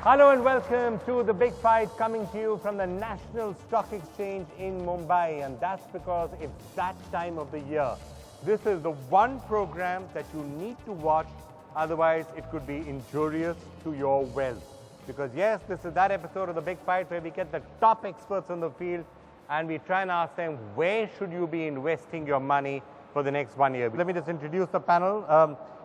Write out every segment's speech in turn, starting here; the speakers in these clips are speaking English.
Hello and welcome to The Big Fight, coming to you from the National Stock Exchange in Mumbai, and that's because it's that time of the year. This is the one program that you need to watch, otherwise it could be injurious to your wealth. Because yes, this is that episode of The Big Fight where we get the top experts in the field and we try and ask them, where should you be investing your money for the next 1 year? Let me just introduce the panel.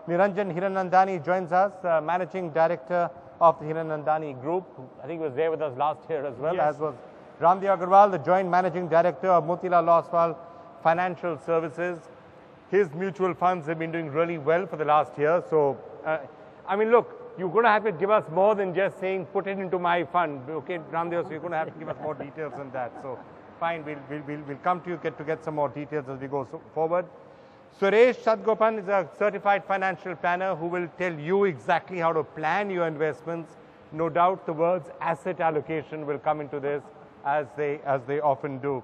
Niranjan Hiranandani joins us, Managing Director of the Hiranandani Group, who I think was there with us last year as well, as was Ramdev Agarwal, the Joint Managing Director of Motilal Oswal Financial Services. His mutual funds have been doing really well for the last year. So, I mean, look, you're going to have to give us more than just saying, put it into my fund. Okay, Ramdev, so you're going to have to give us more details than that. So, fine, we'll come to you to get some more details as we go forward. Suresh Sadgopan is a certified financial planner who will tell you exactly how to plan your investments. No doubt the words asset allocation will come into this as they often do.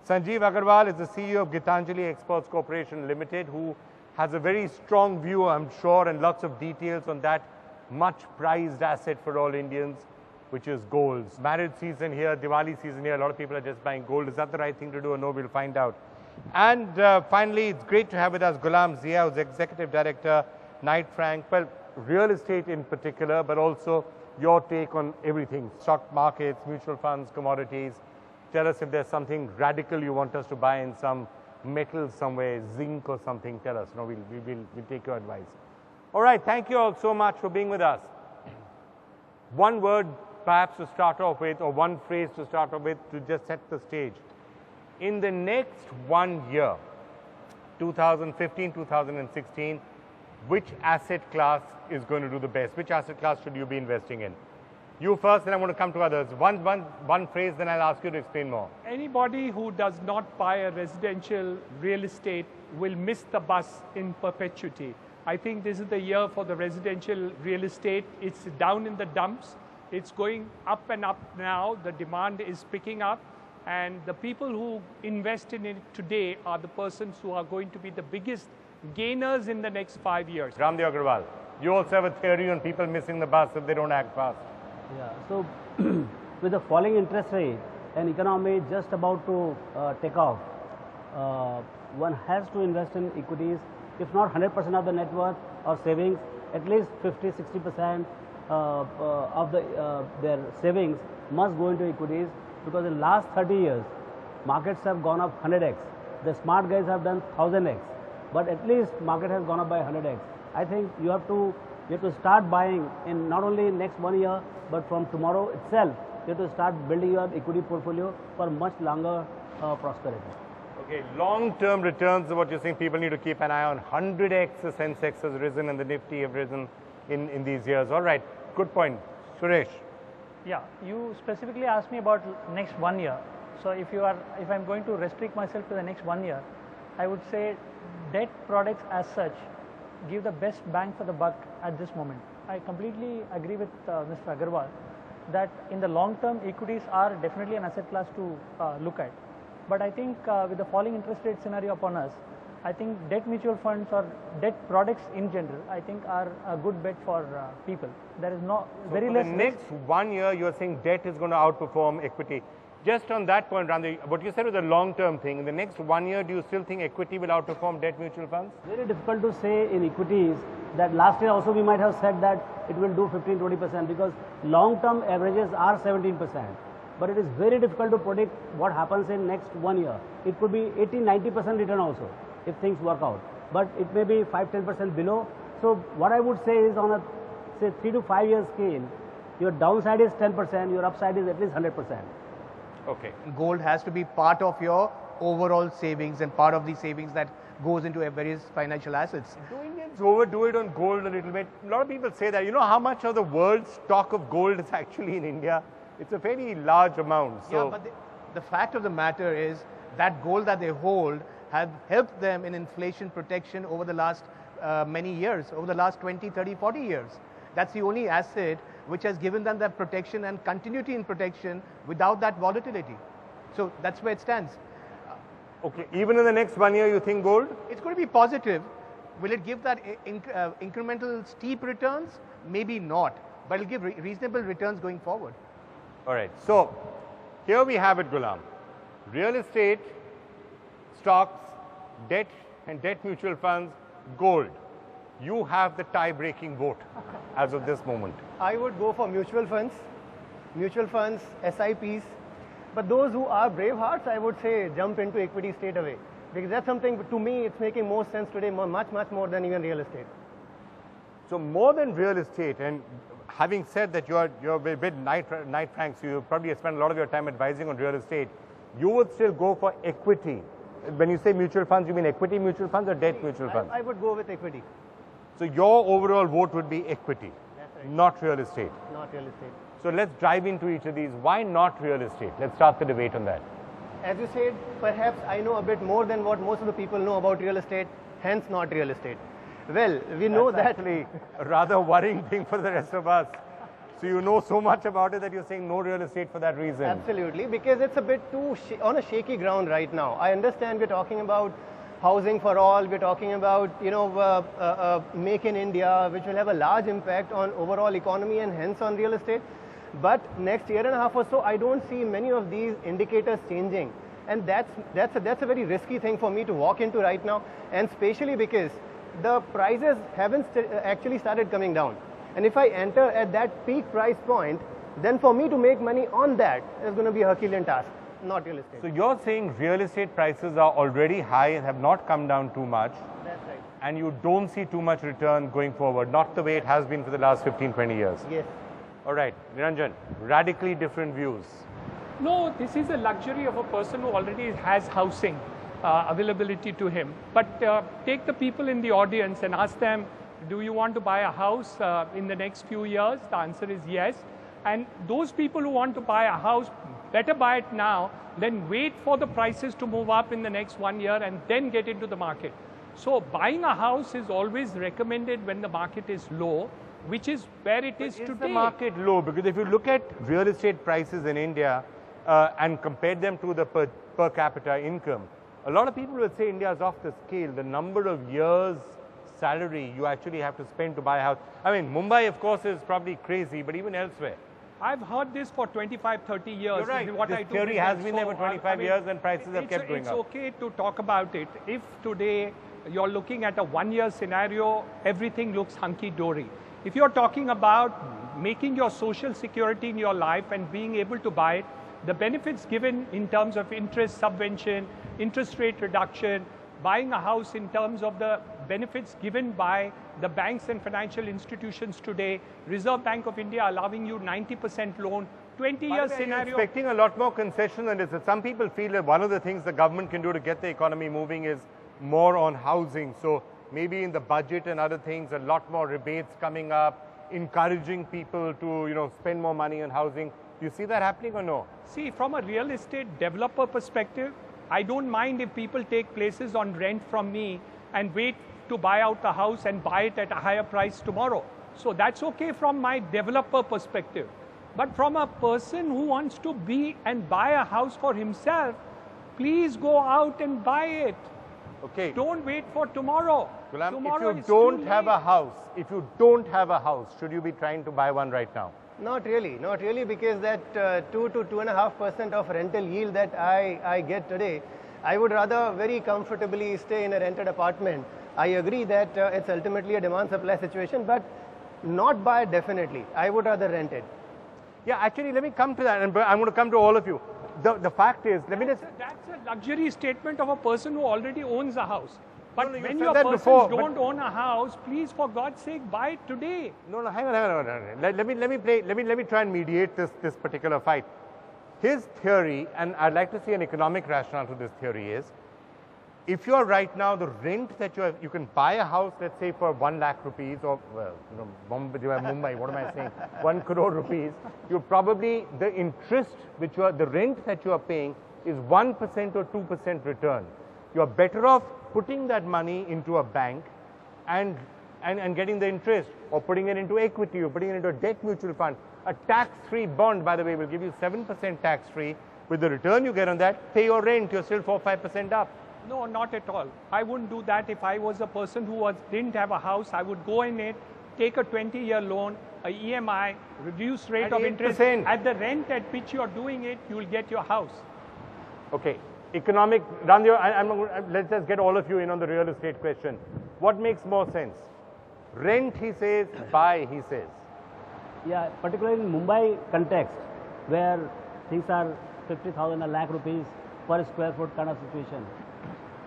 Sanjeev Agarwal is the CEO of Gitanjali Exports Corporation Limited, who has a very strong view, I'm sure, and lots of details on that much prized asset for all Indians, which is gold. Marriage season here, Diwali season here, a lot of people are just buying gold. Is that the right thing to do or no? We'll find out. And finally, it's great to have with us Ghulam Zia, who's Executive Director, Knight Frank. Well, real estate in particular, but also your take on everything. Stock markets, mutual funds, commodities. Tell us if there's something radical you want us to buy in some metal somewhere, zinc or something. Tell us. No, we'll take your advice. All right, thank you all so much for being with us. One word perhaps to start off with, or one phrase to start off with to just set the stage. In the next 1 year, 2015, 2016, which asset class is going to do the best? Which asset class should you be investing in? You first, then I'm going to come to others. One phrase, then I'll ask you to explain more. Anybody who does not buy a residential real estate will miss the bus in perpetuity. I think this is the year for the residential real estate. It's down in the dumps. It's going up and up now. The demand is picking up. And the people who invest in it today are the persons who are going to be the biggest gainers in the next 5 years. Ramdev Agarwal, you also have a theory on people missing the bus if they don't act fast. Yeah, so with the falling interest rate and economy just about to take off, one has to invest in equities, if not 100% of the net worth or savings, at least 50-60% of their savings must go into equities, because in the last 30 years, markets have gone up 100x. The smart guys have done 1000x, but at least market has gone up by 100x. I think you have to start buying in not only next 1 year, but from tomorrow itself, you have to start building your equity portfolio for much longer prosperity. Okay, long-term returns is what you're saying people need to keep an eye on. 100x the Sensex has risen and the Nifty have risen in these years. All right, good point. Suresh. Yeah, you specifically asked me about next 1 year. So if I'm going to restrict myself to the next 1 year, I would say debt products as such give the best bang for the buck at this moment. I completely agree with Mr. Agarwal that in the long term, equities are definitely an asset class to look at. But I think with the falling interest rate scenario upon us, I think debt mutual funds or debt products in general, I think are a good bet for people. There is very less risk. The next 1 year, you're saying debt is going to outperform equity. Just on that point, Ramdev, what you said was a long-term thing. In the next 1 year, do you still think equity will outperform debt mutual funds? Very difficult to say in equities. That last year also we might have said that it will do 15-20% because long-term averages are 17%. But it is very difficult to predict what happens in next 1 year. It could be 80-90% return also, if things work out, but it may be 5-10% below. So what I would say is on a say 3 to 5 year scale, your downside is 10%, your upside is at least 100%. Okay. Gold has to be part of your overall savings and part of the savings that goes into various financial assets. Do Indians overdo it on gold a little bit? A lot of people say that. You know how much of the world's stock of gold is actually in India? It's a very large amount. So. Yeah, but the fact of the matter is that gold that they hold have helped them in inflation protection over the last many years, over the last 20, 30, 40 years. That's the only asset which has given them that protection and continuity in protection without that volatility. So that's where it stands. Okay, even in the next 1 year you think gold? It's going to be positive. Will it give that incremental steep returns? Maybe not. but it'll give reasonable returns going forward. All right. So here we have it, Ghulam. Real estate, stocks, debt and debt mutual funds, gold. You have the tie-breaking vote as of this moment. I would go for mutual funds, SIPs. But those who are brave hearts, I would say jump into equity straight away. Because that's something, to me, it's making more sense today, much more than even real estate. So more than real estate, and having said that you're a bit Knight Frank, so you probably spend a lot of your time advising on real estate, you would still go for equity. When you say mutual funds, you mean equity mutual funds or debt mutual funds? I would go with equity. So your overall vote would be equity, That's right. not real estate. Not real estate. So let's dive into each of these. Why not real estate? Let's start the debate on that. As you said, perhaps I know a bit more than what most of the people know about real estate, hence not real estate. Well, we know That's that actually a rather worrying thing for the rest of us. So you know so much about it that you're saying no real estate for that reason. Absolutely, because it's a bit too on a shaky ground right now. I understand we're talking about housing for all, we're talking about, make in India, which will have a large impact on overall economy and hence on real estate. But next year and a half or so, I don't see many of these indicators changing. And that's a very risky thing for me to walk into right now, and especially because the prices haven't actually started coming down. And if I enter at that peak price point, then for me to make money on that is going to be a Herculean task, not real estate. So you're saying real estate prices are already high and have not come down too much. That's right. And you don't see too much return going forward, not the way it has been for the last 15, 20 years. Yes. All right, Niranjan, radically different views. No, this is a luxury of a person who already has housing availability to him. But take the people in the audience and ask them, do you want to buy a house in the next few years? The answer is yes. And those people who want to buy a house, better buy it now than wait for the prices to move up in the next 1 year and then get into the market. So buying a house is always recommended when the market is low, which is where it is today. Is the market low? Because if you look at real estate prices in India and compare them to the per capita income, a lot of people will say India is off the scale. The number of years salary you actually have to spend to buy a house. I mean, Mumbai, of course, is probably crazy, but even elsewhere. I've heard this for 25, 30 years. You're right. What This I do theory business. has been there for 25 years and prices have kept going up. It's okay to talk about it. If today you're looking at a 1 year scenario, everything looks hunky-dory. If you're talking about making your social security in your life and being able to buy it, the benefits given in terms of interest subvention, interest rate reduction, buying a house in terms of the benefits given by the banks and financial institutions today, Reserve Bank of India allowing you 90% loan, 20-year scenario. You're expecting a lot more concession than this. Some people feel that one of the things the government can do to get the economy moving is more on housing. So maybe in the budget and other things, a lot more rebates coming up, encouraging people to, spend more money on housing. Do you see that happening or no? See, from a real estate developer perspective, I don't mind if people take places on rent from me and wait to buy out the house and buy it at a higher price tomorrow. So that's okay from my developer perspective. But from a person who wants to be and buy a house for himself, please go out and buy it. Okay. Don't wait for tomorrow. Ghulam, Tomorrow if you is don't too have late. a house, should you be trying to buy one right now? Not really, because that 2 to 2.5% of rental yield that I get today, I would rather very comfortably stay in a rented apartment. I agree that it's ultimately a demand-supply situation, but not buy definitely. I would rather rent it. Yeah, actually, let me come to that, and I'm going to come to all of you. The fact is, let me just... That's a luxury statement of a person who already owns a house. But No, you when said your that persons before, don't own a house, please, for God's sake, buy it today. No, hang on. Let me try and mediate this particular fight. His theory, and I'd like to see an economic rationale to this theory, is if you're right now, the rent that you can buy a house, let's say for 1 lakh rupees, or Mumbai, what am I saying? 1 crore rupees, you probably, the interest the rent that you are paying is 1% or 2% return. You're better off putting that money into a bank and getting the interest, or putting it into equity, or putting it into a debt mutual fund. A tax-free bond, by the way, will give you 7% tax-free. With the return you get on that, pay your rent, you're still 4-5% up. No, not at all. I wouldn't do that. If I was a person who didn't have a house, I would go in it, take a 20-year loan, a EMI, reduced rate At of interest. 8%. At the rent at which you're doing it, you will get your house. Okay. Economic, Ramdev, let's just get all of you in on the real estate question. What makes more sense? Rent, he says, buy, he says. Yeah, particularly in Mumbai context, where things are 50,000, a lakh rupees per square foot kind of situation.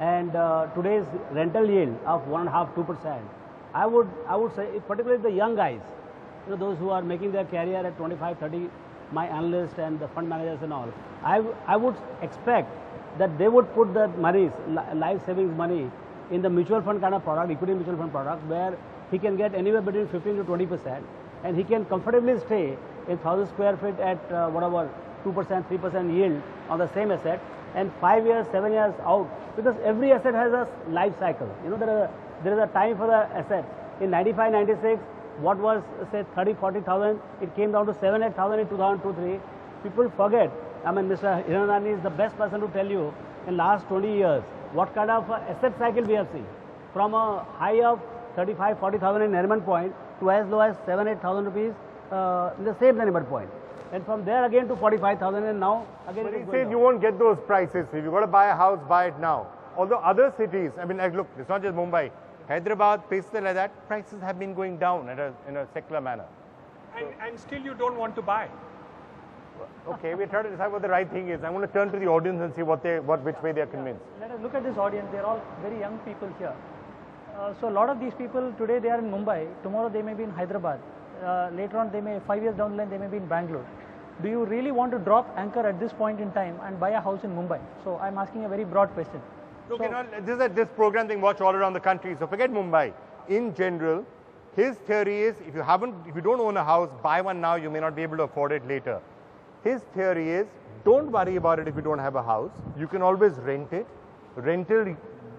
And today's rental yield of 1.5–2%, I would say, particularly the young guys, those who are making their career at 25–30, my analysts and the fund managers and all, I would expect that they would put the monies, life savings money, in the mutual fund kind of product, equity mutual fund product, where he can get anywhere between 15–20%, and he can comfortably stay in 1,000 square feet at whatever 2%, 3% yield on the same asset, and 5 years, 7 years out, because every asset has a life cycle. There is a time for the asset. In 95, 96, what was say 30, 40,000, it came down to 7, 8,000 in 2002, 3. People forget. I mean, Mr. Hiranandani is the best person to tell you in last 20 years what kind of asset cycle we have seen. From a high of 35, 40,000 in Nariman Point to as low as 7, 8,000 rupees in the same Nariman Point. And from there again to 45,000, and now again. But he said you won't get those prices. If you've got to buy a house, buy it now. Although other cities, I mean, like, look, it's not just Mumbai. Hyderabad, places like that, prices have been going down in a secular manner. And still you don't want to buy. Okay, we're trying to decide what the right thing is. I'm going to turn to the audience and see which way they're convinced. Let us look at this audience. They're all very young people here. So a lot of these people today they are in Mumbai. Tomorrow they may be in Hyderabad. Later on, 5 years down the line, they may be in Bangalore. Do you really want to drop anchor at this point in time and buy a house in Mumbai? So I'm asking a very broad question. Look, this program thing watch all around the country. So forget Mumbai. In general, his theory is if you don't own a house, buy one now. You may not be able to afford it later. His theory is don't worry about it if you don't have a house. You can always rent it. Rental,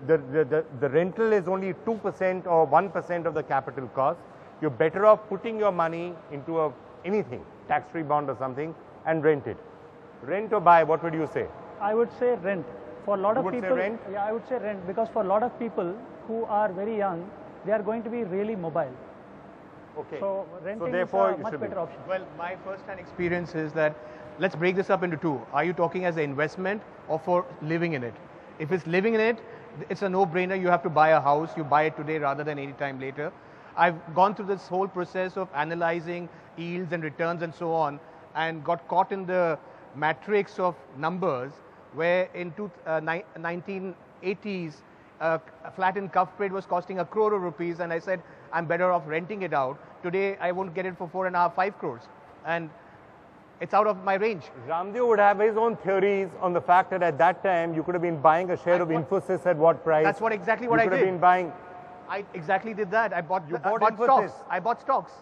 the rental is only 2% or 1% of the capital cost. You're better off putting your money into anything, tax-free bond or something, and rent it. Rent or buy, what would you say? I would say rent. For a lot of people, say rent? Yeah, I would say rent, because for a lot of people who are very young, they are going to be really mobile. Okay. So renting therefore is a much better option. Well, my first-hand experience is that, let's break this up into two. Are you talking as an investment or for living in it? If it's living in it, it's a no-brainer. You have to buy a house. You buy it today rather than any time later. I've gone through this whole process of analyzing yields and returns and so on, and got caught in the matrix of numbers where in 1980s, a flat in Cuffpade was costing 1 crore rupees, and I said, I'm better off renting it out. Today, I won't get it for 4.5, 5 crores. And it's out of my range. Ramdev would have his own theories on the fact that at that time, you could have been buying a share of Infosys at what price. That's exactly what I did. You could have been buying. I exactly did that. I bought Infosys. stocks. I bought stocks.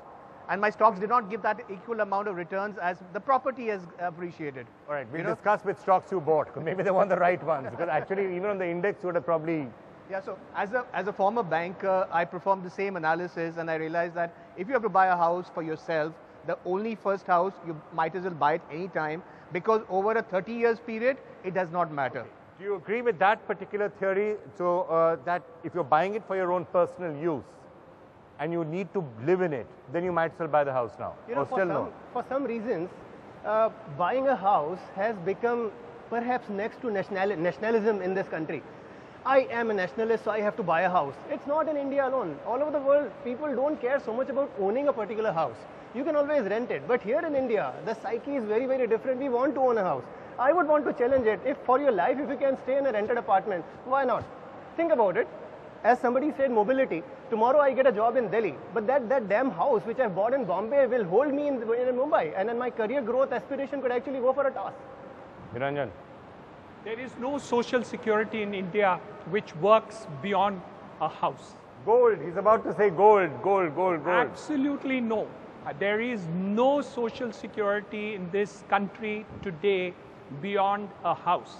And my stocks did not give that equal amount of returns as the property has appreciated. All right, we'll discuss which stocks you bought, because maybe they weren't the right ones. Because actually, even on the index, you would have probably... Yeah, so as a former banker, I performed the same analysis, and I realized that if you have to buy a house for yourself, the only first house, you might as well buy it any time, because over a 30 years period, it does not matter. Do you agree with that particular theory? So that if you're buying it for your own personal use, and you need to live in it, then you might still buy the house now, or still no? For some reasons, buying a house has become perhaps next to nationalism in this country. I am a nationalist, so I have to buy a house. It's not in India alone. All over the world, people don't care so much about owning a particular house. You can always rent it. But here in India, the psyche is very, very different. We want to own a house. I would want to challenge it. If for your life, if you can stay in a rented apartment, why not? Think about it. As somebody said, mobility. Tomorrow I get a job in Delhi, but that damn house which I bought in Bombay will hold me in Mumbai, and then my career growth aspiration could actually go for a toss. Niranjan? There is no social security in India which works beyond a house. Gold. He's about to say gold, gold, gold, gold. Absolutely no. There is no social security in this country today beyond a house.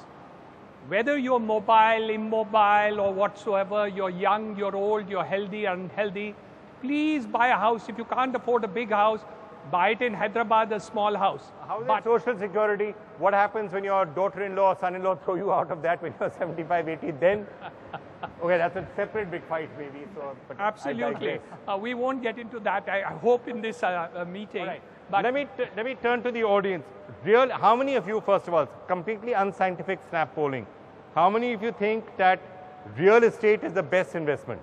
Whether you're mobile, immobile, or whatsoever, you're young, you're old, you're healthy, unhealthy, please buy a house. If you can't afford a big house, buy it in Hyderabad, a small house. How is it social security? What happens when your daughter-in-law or son-in-law throw you out of that when you're 75, 80? Then, okay, that's a separate big fight maybe. So, but Absolutely. We won't get into that, I hope, in this meeting. All right. But let me turn to the audience. How many of you, first of all, completely unscientific snap polling, how many of you think that real estate is the best investment?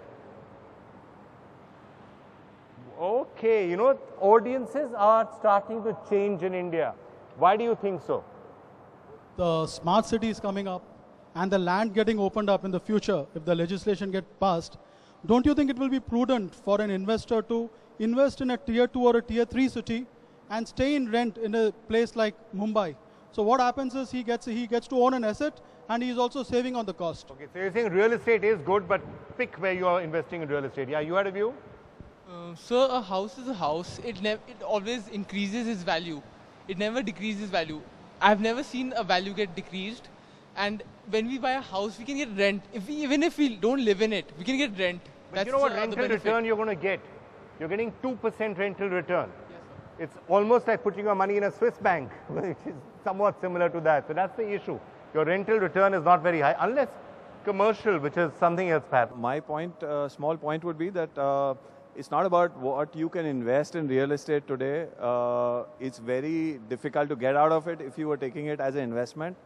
Okay, you know, audiences are starting to change in India. Why do you think so? The smart city is coming up and the land getting opened up in the future, if the legislation gets passed, don't you think it will be prudent for an investor to invest in a tier 2 or a tier 3 city and stay in rent in a place like Mumbai? So what happens is he gets to own an asset and he is also saving on the cost. Okay, so you're saying real estate is good, but pick where you are investing in real estate. Yeah, you had a view? So a house is a house. It always increases its value. It never decreases value. I've never seen a value get decreased. And when we buy a house, we can get rent. Even if we don't live in it, we can get rent. But That's you know what the rental benefit. return you're going to get? You're getting 2% rental return. Yes, sir. It's almost like putting your money in a Swiss bank, which is somewhat similar to that. So that's the issue. Your rental return is not very high, unless commercial, which is something else perhaps. My point, small point would be that it's not about what you can invest in real estate today. It's very difficult to get out of it if you were taking it as an investment.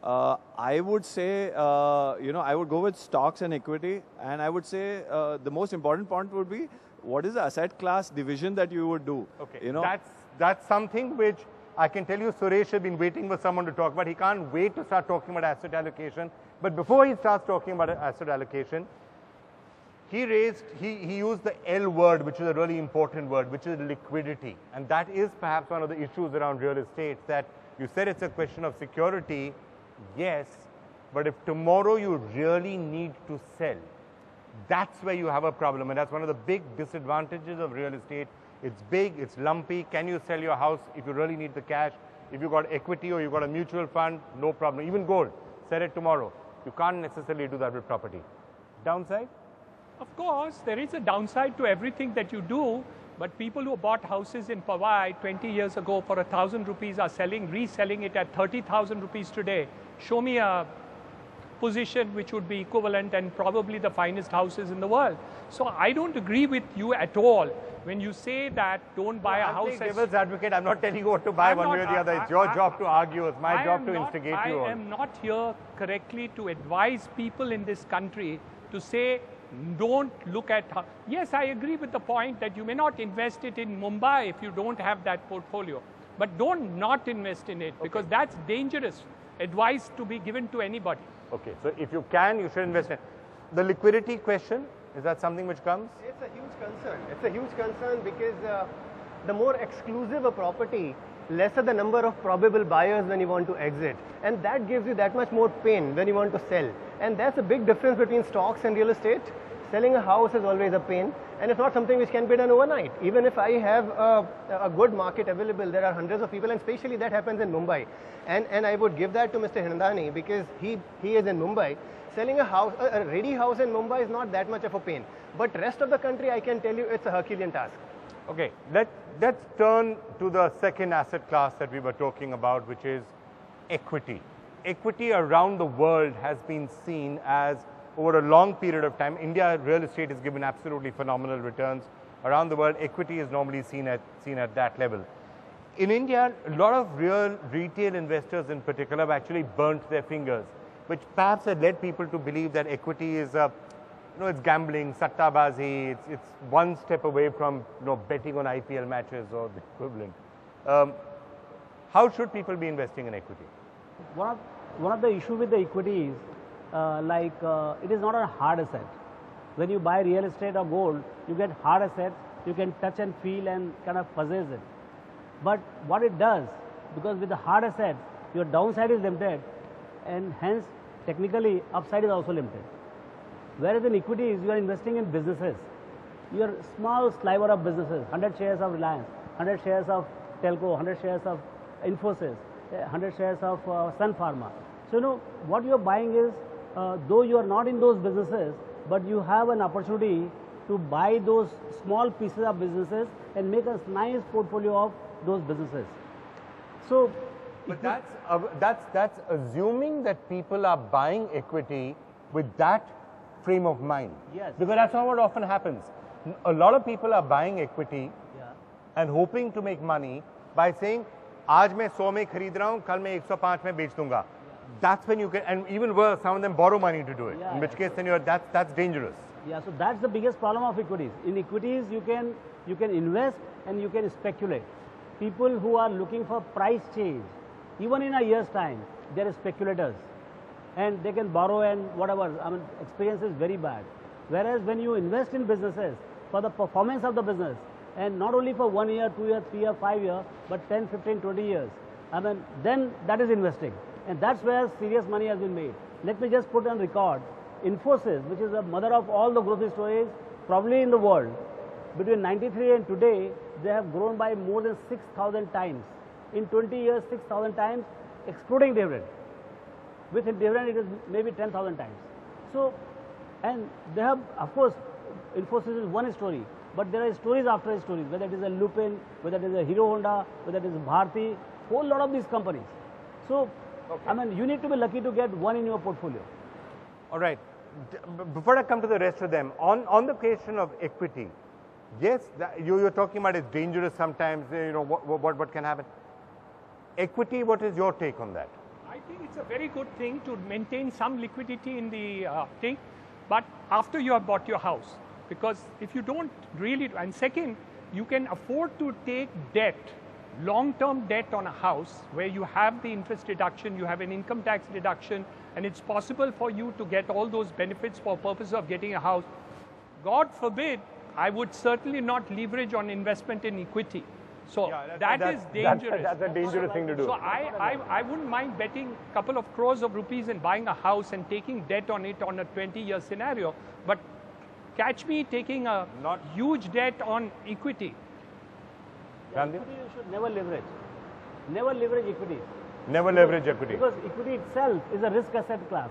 I would say, I would go with stocks and equity. And I would say the most important point would be, what is the asset class division that you would do? Okay, You know, that's something which I can tell you Suresh has been waiting for someone to talk about. He can't wait to start talking about asset allocation. But before he starts talking about asset allocation, he used the L word, which is a really important word, which is liquidity. And that is perhaps one of the issues around real estate, that you said it's a question of security, yes, but if tomorrow you really need to sell, that's where you have a problem. And that's one of the big disadvantages of real estate. It's big, it's lumpy. Can you sell your house if you really need the cash? If you've got equity or you've got a mutual fund, no problem. Even gold, sell it tomorrow. You can't necessarily do that with property. Downside? of course, there is a downside to everything that you do, but people who bought houses in Powai 20 years ago for 1,000 rupees are reselling it at 30,000 rupees today. Show me a position which would be equivalent and probably the finest houses in the world. So I don't agree with you at all when you say that don't buy a house. I'm devil's advocate. I'm not telling you what to buy one way or the other. It's your job to argue. It's my job to instigate you on. I am not here correctly to advise people in this country to say don't look at. Yes, I agree with the point that you may not invest it in Mumbai if you don't have that portfolio. But don't not invest in it because that's dangerous advice to be given to anybody. Okay, so if you can, you should invest in. The liquidity question, is that something which comes? It's a huge concern. It's a huge concern because the more exclusive a property, lesser the number of probable buyers when you want to exit. And that gives you that much more pain when you want to sell. And that's a big difference between stocks and real estate. Selling a house is always a pain, and it's not something which can be done overnight. Even if I have a good market available, there are hundreds of people, and especially that happens in Mumbai. And I would give that to Mr. Hindani because he is in Mumbai. Selling a house, a ready house in Mumbai is not that much of a pain. But rest of the country, I can tell you, it's a Herculean task. Okay, let's turn to the second asset class that we were talking about, which is equity. Equity around the world has been seen as, over a long period of time, India real estate has given absolutely phenomenal returns. Around the world, equity is normally seen at that level. In India, a lot of retail investors in particular have actually burnt their fingers, which perhaps had led people to believe that equity is, it's gambling, sattabazi, it's one step away from, betting on IPL matches or the equivalent. How should people be investing in equity? One of the issues with the equity is, it is not a hard asset. When you buy real estate or gold, you get hard assets, you can touch and feel and kind of possess it. But what it does, because with the hard assets, your downside is limited, and hence, technically, upside is also limited. Whereas in equities, you are investing in businesses. Your small sliver of businesses, 100 shares of Reliance, 100 shares of Telco, 100 shares of Infosys, 100 shares of Sun Pharma. So, what you are buying is, though you are not in those businesses, but you have an opportunity to buy those small pieces of businesses and make a nice portfolio of those businesses. So, But that's assuming that people are buying equity with that frame of mind. Yes. Because that's not what often happens. A lot of people are buying equity and hoping to make money by saying, आज मैं 100 में खरीद रहा हूँ, कल मैं 105 में बेच दूंगा. That's when you can, and even worse, some of them borrow money to do it. In which case, then that's dangerous. Yeah, so that's the biggest problem of equities. In equities, you can invest and you can speculate. People who are looking for price change, even in a year's time, they are speculators, and they can borrow and whatever. I mean, experience is very bad. Whereas when you invest in businesses for the performance of the business, and not only for 1 year, 2 year, 3 year, 5 year, but 10, 15, 20 years, I mean, then that is investing, and that's where serious money has been made. Let me just put on record, Infosys, which is the mother of all the growth stories probably in the world, between 93 and today, they have grown by more than 6,000 times. In 20 years, 6,000 times, excluding dividend. With dividend, it is maybe 10,000 times. So, and they have, of course, Infosys is one story, but there are stories after stories, whether it is a Lupin, whether it is a Hero Honda, whether it is Bharti, whole lot of these companies. So, I mean, you need to be lucky to get one in your portfolio. All right. Before I come to the rest of them, on the question of equity, yes, you're talking about it's dangerous sometimes, you know, what can happen. Equity, what is your take on that? I think it's a very good thing to maintain some liquidity in the thing, but after you have bought your house, because if you don't really, and second, you can afford to take debt, long-term debt on a house where you have the interest deduction, you have an income tax deduction, and it's possible for you to get all those benefits for purpose of getting a house. God forbid, I would certainly not leverage on investment in equity. So that is dangerous. That's a dangerous thing to do. So I wouldn't mind betting a couple of crores of rupees and buying a house and taking debt on it on a 20-year scenario. But catch me taking a huge debt on equity. Equity you should never leverage. Never leverage equity. Never leverage equity. Because equity itself is a risk asset class.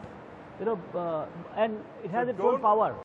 You know, and it has its own power.